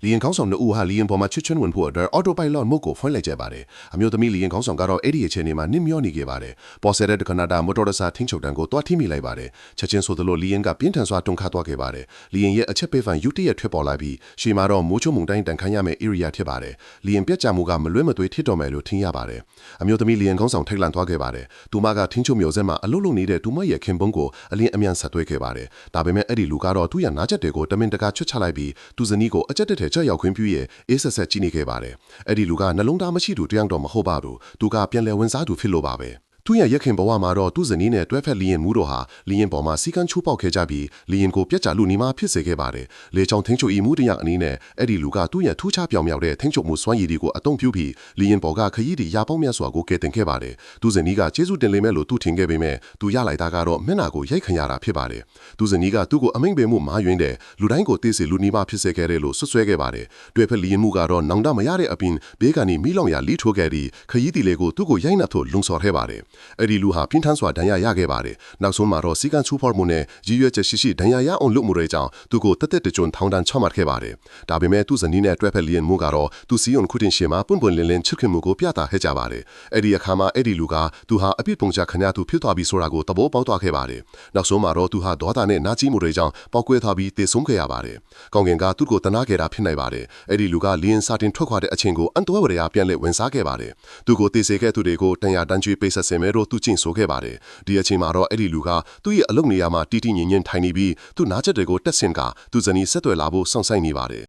လီယန်ခေါင်းဆောင်2ဦးဟာလီယန်ပေါ်မှာချွတ်ချွန်းဝင်ဖို့အတွက်အော်တိုပိုင်လော့မို့ကိုဖွင့်လိုက်ကြပါတယ်အမျိုးသမီးလီယန်ခေါင်းဆောင်ကတော့အဲ့ဒီအခြေအနေမှာနစ်မျောနေခဲ့ပါတယ်ပေါ်ဆယ်တဲ့ခဏတာမိုတော်ရစာထင်းချုပ်တန်းကိုတွားထိမိလိုက်ပါတယ်ချက်ချင်းဆိုသလိုလီယန်ကပြင်းထန်စွာတွန်းခါသွားခဲ့ပါတယ်လီယန်ရဲ့အချက်ပေးဖန်ယူတီရဲ့ထွက်ပေါ်လာပြီးရှေ့မှာတော့မိုးချုံမုန်တိုင်းတန်ခမ်းရမယ့် area ဖြစ်ပါတယ်လီယန်ပြက်ကြမှုကမလွဲမသွေထိတော်မယ်လို့ထင်ရပါတယ်အမျိုးသမီးလီယန်ခေါင်းဆောင်ထိတ်လန့်သွားခဲ့ပါတယ်သူမကထင်းချုပ်မျိုးစက်မှာအလုပ်လုပ်နေတဲ့သူမရဲ့ခင်ပွန်းကိုအလင်းအမြန်ဆက်သွဲခဲ့ပါတယ်ဒါပေမဲ့အဲ့ဒီလူကတော့သူ့ရဲ့နားချက်တွေကိုတမင်တကာချွတ်ချလိုက်ပြီးသူဇနီးကိုအကြက်တက်တဲ့ကြောက်ရောက်ခွင့်ပြုရဲ့အေးဆက်ဆက်ကြည့်နေခဲ့ပါတယ်အဲ့ဒီလူကနှလုံးသားမရှိသူတယောက်တော့မဟုတ်ပါဘူးသူကပြန်လည်ဝင်စားသူဖြစ်လို့ပါပဲသူရဲ့ရက်ခင်ဘဝမှာတော့သူ့ဇနီးနဲ့တွဲဖက်လီယန်မှုတို့ဟာလီယန်ပေါ်မှာစီကန်းချိုးပေါက်ခဲ့ကြပြီးလီယန်ကိုပြက်ကြလူနီမာဖြစ်စေခဲ့ပါတယ်။လေချောင်းထင်းချုပ်ဤမှုတရအနေနဲ့အဲ့ဒီလူကသူ့ရဲ့ထူးခြားပြောင်မြောက်တဲ့ထင်းချုပ်မှုစွမ်းရည်တွေကိုအသုံးပြုပြီးလီယန်ပေါ်ကခရီးဒီရာပေါင်းများစွာကိုကယ်တင်ခဲ့ပါတယ်။သူ့ဇနီးကကျေးဇူးတင်လိမ့်မယ်လို့သူထင်ခဲ့ပေမဲ့သူရလိုက်တာကတော့မျက်နှာကိုရိုက်ခရတာဖြစ်ပါတယ်။သူ့ဇနီးကသူ့ကိုအမိန့်ပေးမှုမာယွင်းတဲ့လူတိုင်းကိုသိစေလူနီမာဖြစ်စေခဲ့တယ်လို့ဆွဆွဲခဲ့ပါတယ်။တွဲဖက်လီယန်မှုကတော့နောင်တမရတဲ့အပြင်ဘေးကနေမိလောင်ရလီထိုးခဲ့ပြီးခရီးဒီလေးကိုသူ့ကိုရိုက်နှက်ထို့လုံဆော်ခဲ့ပါတယ်။အဲ့ဒီလူဟာပြင်းထန်စွာဒဏ်ရာရခဲ့ပါတယ်။နောက်ဆုံးမှာတော့စီကန်ချူဖော်မှုနဲ့ရည်ရွယ်ချက်ရှိရှိဒဏ်ရာရအောင်လုပ်မှုတွေကြောင့်သူကိုတက်တက်တကြွထောင်ဒဏ်ချမှတ်ခဲ့ပါတယ်။ဒါပေမဲ့သူ့ဇနီးနဲ့တွဲဖက်လီယန်မှုကတော့သူစီယွန်ခုတင်ရှေမှာပွန့်ပွန့်လင်းလင်းချစ်ခင်မှုကိုပြသခဲ့ကြပါတယ်။အဲ့ဒီအခါမှာအဲ့ဒီလူကသူဟာအပြစ်ပုံချခံရသူဖြစ်သွားပြီဆိုတာကိုသဘောပေါက်သွားခဲ့ပါတယ်။နောက်ဆုံးမှာတော့သူဟာဒေါသနဲ့နာကျင်မှုတွေကြောင့်ပောက်ကွဲသွားပြီးသေဆုံးခဲ့ရပါတယ်။ကောင်းကင်ကသူ့ကိုတနာခဲ့တာဖြစ်နိုင်ပါတယ်။အဲ့ဒီလူကလီယန်စာတင်ထွက်ခွာတဲ့အချိန်ကိုအန်တွဲဝရယာပြန်လဲဝင်စားခဲ့ပါတယ်။သူကိုသေစေခဲ့သူတွေကိုတန်ရာတန်းကျွေးပေးဆက်စင်မဲလို့သူကျင့်ဆိုခဲ့ပါတယ်။ဒီအချိန်မှာတော့အဲ့ဒီလူကသူ့ရဲ့အလုပ်နေရာမှာတီတီငင်ငင်ထိုင်နေပြီးသူ့နားချက်တွေကိုတက်ဆင်ကသူ့ဇနီးဆက်သွယ်လာဖို့စောင့်ဆိုင်နေပါတယ်